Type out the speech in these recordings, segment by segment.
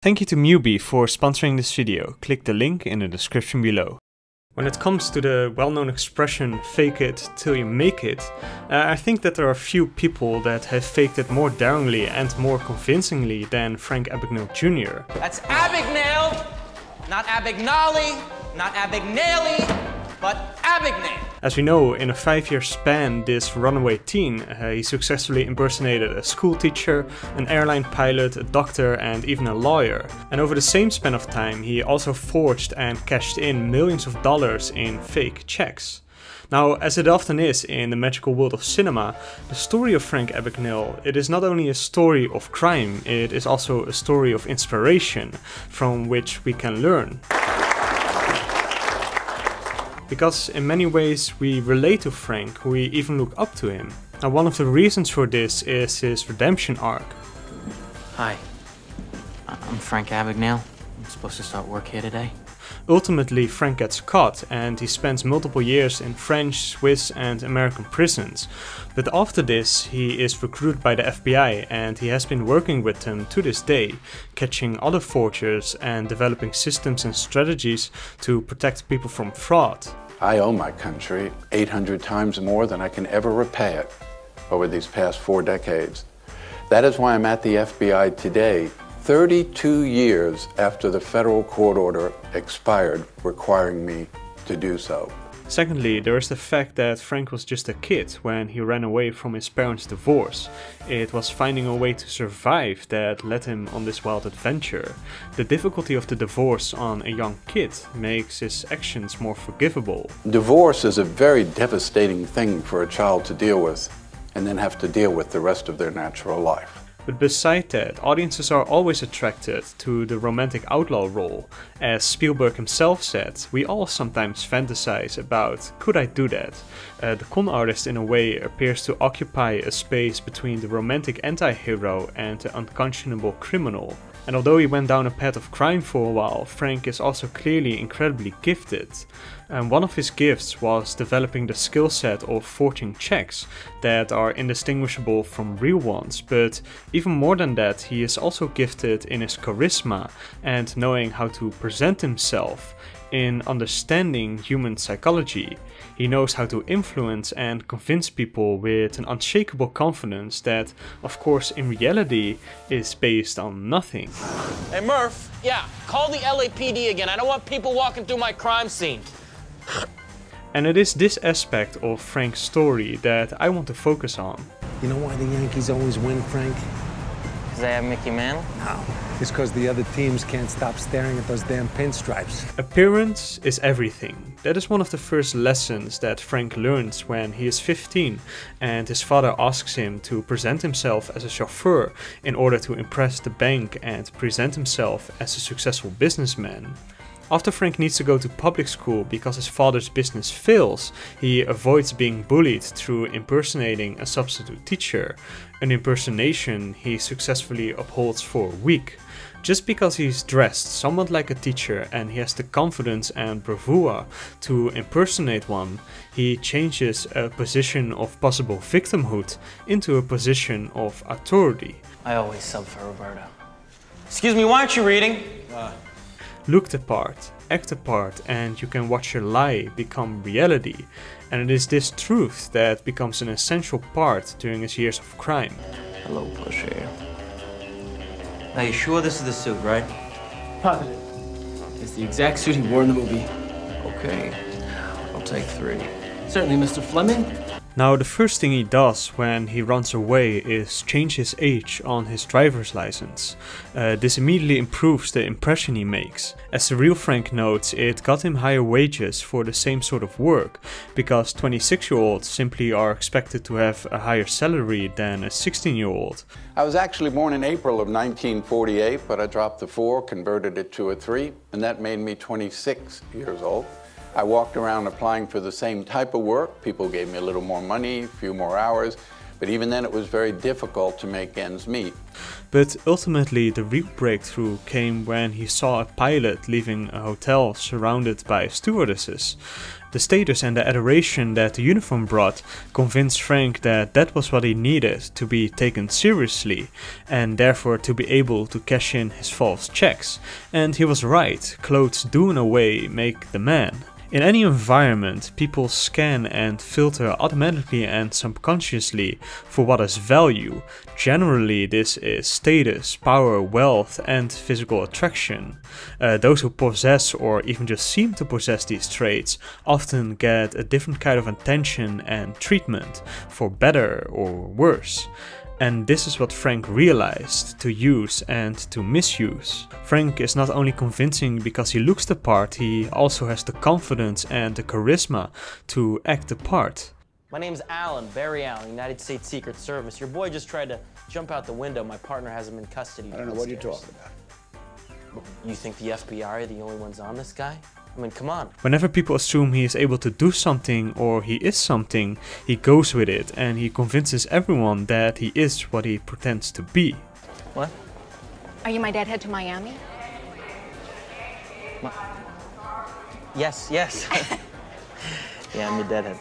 Thank you to Mubi for sponsoring this video. Click the link in the description below. When it comes to the well-known expression fake it till you make it, I think that there are few people that have faked it more daringly and more convincingly than Frank Abagnale Jr. That's Abagnale, not Abagnale, not Abagnale, but Abagnale. As we know, in a 5-year span, this runaway teen, he successfully impersonated a school teacher, an airline pilot, a doctor and even a lawyer. And over the same span of time, he also forged and cashed in millions of dollars in fake checks. Now, as it often is in the magical world of cinema, the story of Frank Abagnale, it is not only a story of crime, it is also a story of inspiration, from which we can learn. Because in many ways we relate to Frank, we even look up to him. Now, one of the reasons for this is his redemption arc. Hi, I'm Frank Abagnale. I'm supposed to start work here today. Ultimately, Frank gets caught and he spends multiple years in French, Swiss and American prisons. But after this, he is recruited by the FBI and he has been working with them to this day, catching other forgers and developing systems and strategies to protect people from fraud. I owe my country 800 times more than I can ever repay it over these past 4 decades. That is why I'm at the FBI today, 32 years after the federal court order expired requiring me to do so. Secondly, there is the fact that Frank was just a kid when he ran away from his parents' divorce. It was finding a way to survive that led him on this wild adventure. The difficulty of the divorce on a young kid makes his actions more forgivable. Divorce is a very devastating thing for a child to deal with and then have to deal with the rest of their natural life. But beside that, audiences are always attracted to the romantic outlaw role. As Spielberg himself said, we all sometimes fantasize about, could I do that? The con artist in a way appears to occupy a space between the romantic anti-hero and the unconscionable criminal. And although he went down a path of crime for a while, Frank is also clearly incredibly gifted. And one of his gifts was developing the skill set of forging checks that are indistinguishable from real ones. But even more than that, he is also gifted in his charisma and knowing how to present himself, in understanding human psychology. He knows how to influence and convince people with an unshakable confidence that, of course, in reality is based on nothing. Hey Murph, yeah, call the LAPD again. I don't want people walking through my crime scene. And it is this aspect of Frank's story that I want to focus on. You know why the Yankees always win, Frank? Because they have Mickey Mantle? No. It's because the other teams can't stop staring at those damn pinstripes. Appearance is everything. That is one of the first lessons that Frank learns when he is 15 and his father asks him to present himself as a chauffeur in order to impress the bank and present himself as a successful businessman. After Frank needs to go to public school because his father's business fails, he avoids being bullied through impersonating a substitute teacher, an impersonation he successfully upholds for a week. Just because he's dressed somewhat like a teacher and he has the confidence and bravura to impersonate one, he changes a position of possible victimhood into a position of authority. I always sub for Roberto. Excuse me, why aren't you reading? Look the part, act the part, and you can watch your lie become reality. And it is this truth that becomes an essential part during his years of crime. Hello, Pusher. Now, you sure this is the suit, right? Positive. It's the exact suit he wore in the movie. Okay, I'll take 3. Certainly, Mr. Fleming. Now, the first thing he does when he runs away is change his age on his driver's license. This immediately improves the impression he makes. As the real Frank notes, it got him higher wages for the same sort of work, because 26-year-olds simply are expected to have a higher salary than a 16-year-old. I was actually born in April of 1948, but I dropped the 4, converted it to a 3, and that made me 26 years old. I walked around applying for the same type of work. People gave me a little more money, a few more hours, But even then it was very difficult to make ends meet. But ultimately the real breakthrough came when he saw a pilot leaving a hotel surrounded by stewardesses. The status and the adoration that the uniform brought convinced Frank that that was what he needed to be taken seriously and therefore to be able to cash in his false checks. And he was right, clothes do in a way make the man. In any environment, people scan and filter automatically and subconsciously for what is value. Generally, this is status, power, wealth, and physical attraction. Those who possess or even just seem to possess these traits often get a different kind of attention and treatment, for better or worse. And this is what Frank realized to use and to misuse. Frank is not only convincing because he looks the part, he also has the confidence and the charisma to act the part. My name's Alan, Barry Allen, United States Secret Service. Your boy just tried to jump out the window. My partner has him in custody. I don't know what you're talking about. You think the FBI are the only ones on this guy? I mean, come on. Whenever people assume he is able to do something or he is something, he goes with it and he convinces everyone that he is what he pretends to be. What? Are you my deadhead to Miami? Yes. Yeah, I'm your deadhead.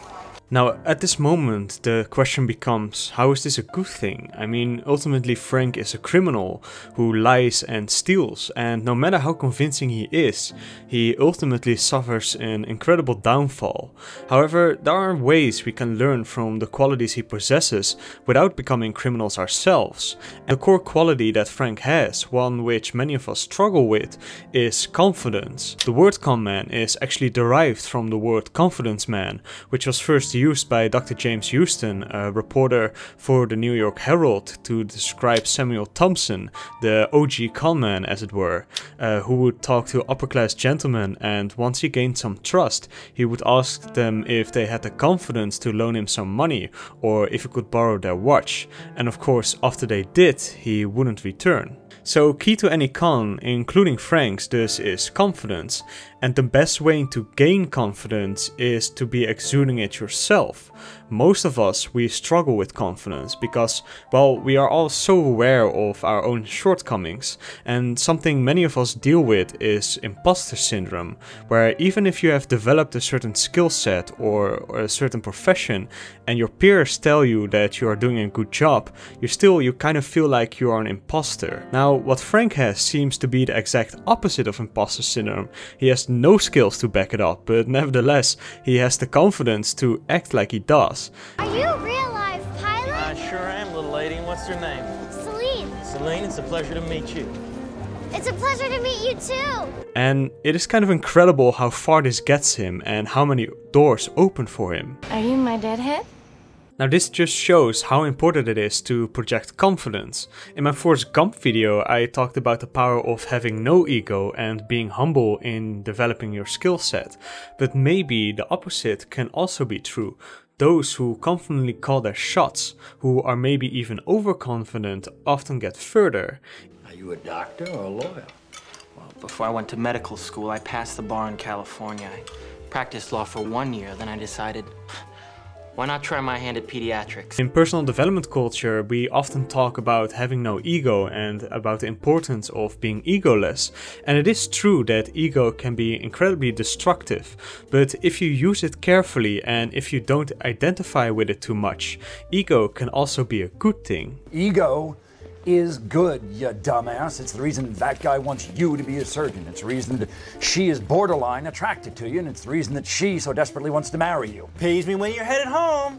Now, at this moment, the question becomes, how is this a good thing? I mean, ultimately Frank is a criminal who lies and steals, and no matter how convincing he is, he ultimately suffers an incredible downfall. However, there are ways we can learn from the qualities he possesses without becoming criminals ourselves. And the core quality that Frank has, one which many of us struggle with, is confidence. The word con man is actually derived from the word confidence man, which was first used by Dr. James Houston, a reporter for the New York Herald, to describe Samuel Thompson, the OG conman as it were, who would talk to upper class gentlemen, and once he gained some trust, he would ask them if they had the confidence to loan him some money or if he could borrow their watch, and of course after they did, he wouldn't return. So key to any con, including Frank's, thus is confidence, and the best way to gain confidence is to be exuding it yourself. Most of us, we struggle with confidence because, well, we are all so aware of our own shortcomings, and something many of us deal with is imposter syndrome, where even if you have developed a certain skill set or a certain profession and your peers tell you that you are doing a good job, you kind of feel like you are an imposter. Now, what Frank has seems to be the exact opposite of imposter syndrome. He has no skills to back it up, but nevertheless, he has the confidence to act like he does. Are you a real life pilot? I sure am, little lady. And what's your name? Celine. Celine, it's a pleasure to meet you. It's a pleasure to meet you too. And it is kind of incredible how far this gets him and how many doors open for him. Are you my deadhead? Now this just shows how important it is to project confidence. In my Forrest Gump video I talked about the power of having no ego and being humble in developing your skill set. But maybe the opposite can also be true. Those who confidently call their shots, who are maybe even overconfident, often get further. Are you a doctor or a lawyer? Well, before I went to medical school, I passed the bar in California. I practiced law for 1 year, then I decided, why not try my hand at pediatrics? In personal development culture, we often talk about having no ego and about the importance of being egoless. And it is true that ego can be incredibly destructive. But if you use it carefully and if you don't identify with it too much, ego can also be a good thing. Ego is good, you dumbass. It's the reason that guy wants you to be a surgeon. It's the reason that she is borderline attracted to you, and it's the reason that she so desperately wants to marry you. Pays me when you're headed home.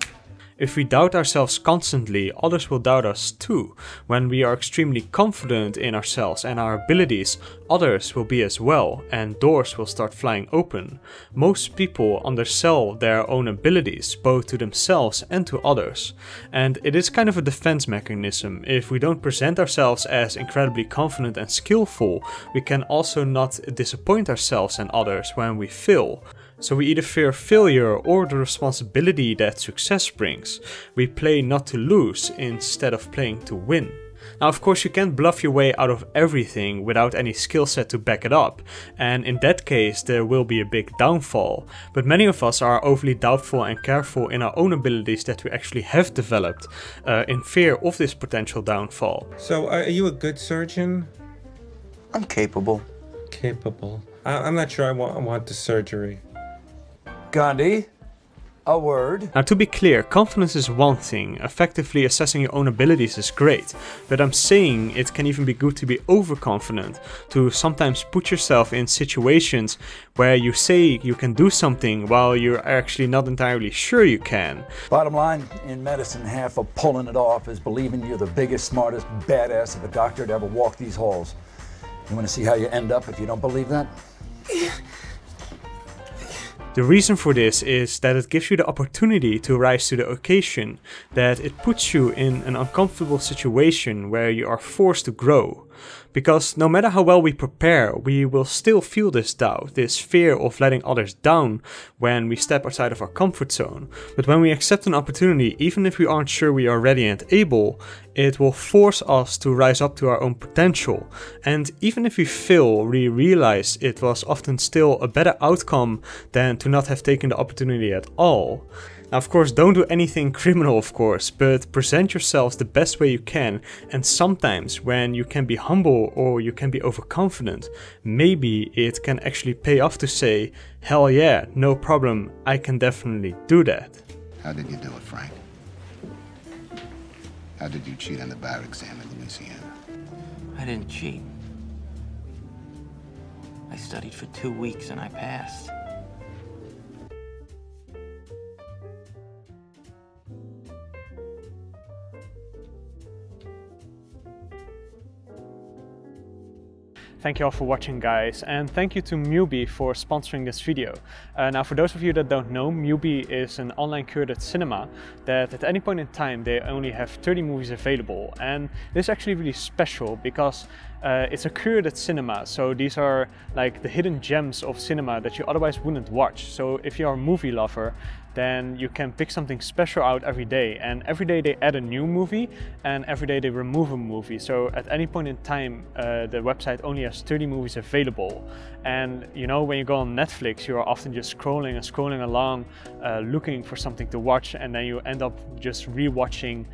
If we doubt ourselves constantly, others will doubt us too. When we are extremely confident in ourselves and our abilities, others will be as well, and doors will start flying open. Most people undersell their own abilities, both to themselves and to others. And it is kind of a defense mechanism. If we don't present ourselves as incredibly confident and skillful, we can also not disappoint ourselves and others when we fail. So we either fear failure or the responsibility that success brings. We play not to lose instead of playing to win. Now, of course, you can't bluff your way out of everything without any skill set to back it up, and in that case there will be a big downfall. But many of us are overly doubtful and careful in our own abilities that we actually have developed, in fear of this potential downfall. So, are you a good surgeon? I'm capable. Capable. I'm not sure I want the surgery. Gandhi, a word. Now, to be clear, confidence is one thing, effectively assessing your own abilities is great, but I'm saying it can even be good to be overconfident, to sometimes put yourself in situations where you say you can do something while you're actually not entirely sure you can. Bottom line, in medicine, half of pulling it off is believing you're the biggest, smartest badass of a doctor to ever walk these halls. You want to see how you end up if you don't believe that? The reason for this is that it gives you the opportunity to rise to the occasion, that it puts you in an uncomfortable situation where you are forced to grow. Because no matter how well we prepare, we will still feel this doubt, this fear of letting others down when we step outside of our comfort zone. But when we accept an opportunity, even if we aren't sure we are ready and able, it will force us to rise up to our own potential. And even if we fail, we realize it was often still a better outcome than to not have taken the opportunity at all. Now, of course, don't do anything criminal, of course, but present yourselves the best way you can, and sometimes when you can be humble or you can be overconfident, maybe it can actually pay off to say, hell yeah, no problem, I can definitely do that. How did you do it, Frank? How did you cheat on the bar exam in Louisiana? I didn't cheat. I studied for 2 weeks and I passed. Thank you all for watching, guys, and thank you to Mubi for sponsoring this video. Now, for those of you that don't know, Mubi is an online curated cinema that at any point in time they only have 30 movies available, and this is actually really special because it's a curated cinema, so these are like the hidden gems of cinema that you otherwise wouldn't watch. So if you're a movie lover, then you can pick something special out every day, and every day they add a new movie and every day they remove a movie. So at any point in time the website only has 30 movies available, and you know, when you go on Netflix you are often just scrolling and scrolling along looking for something to watch, and then you end up just re-watching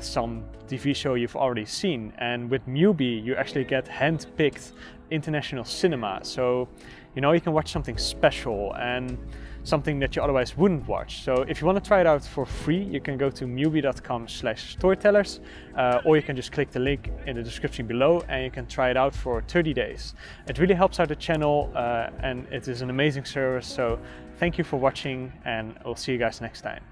some TV show you've already seen. And with Mubi you actually get hand-picked international cinema, so you know, you can watch something special and something that you otherwise wouldn't watch. So if you want to try it out for free, you can go to mubi.com/storytellers, or you can just click the link in the description below and you can try it out for 30 days. It really helps out the channel and it is an amazing service. So thank you for watching, and I'll see you guys next time.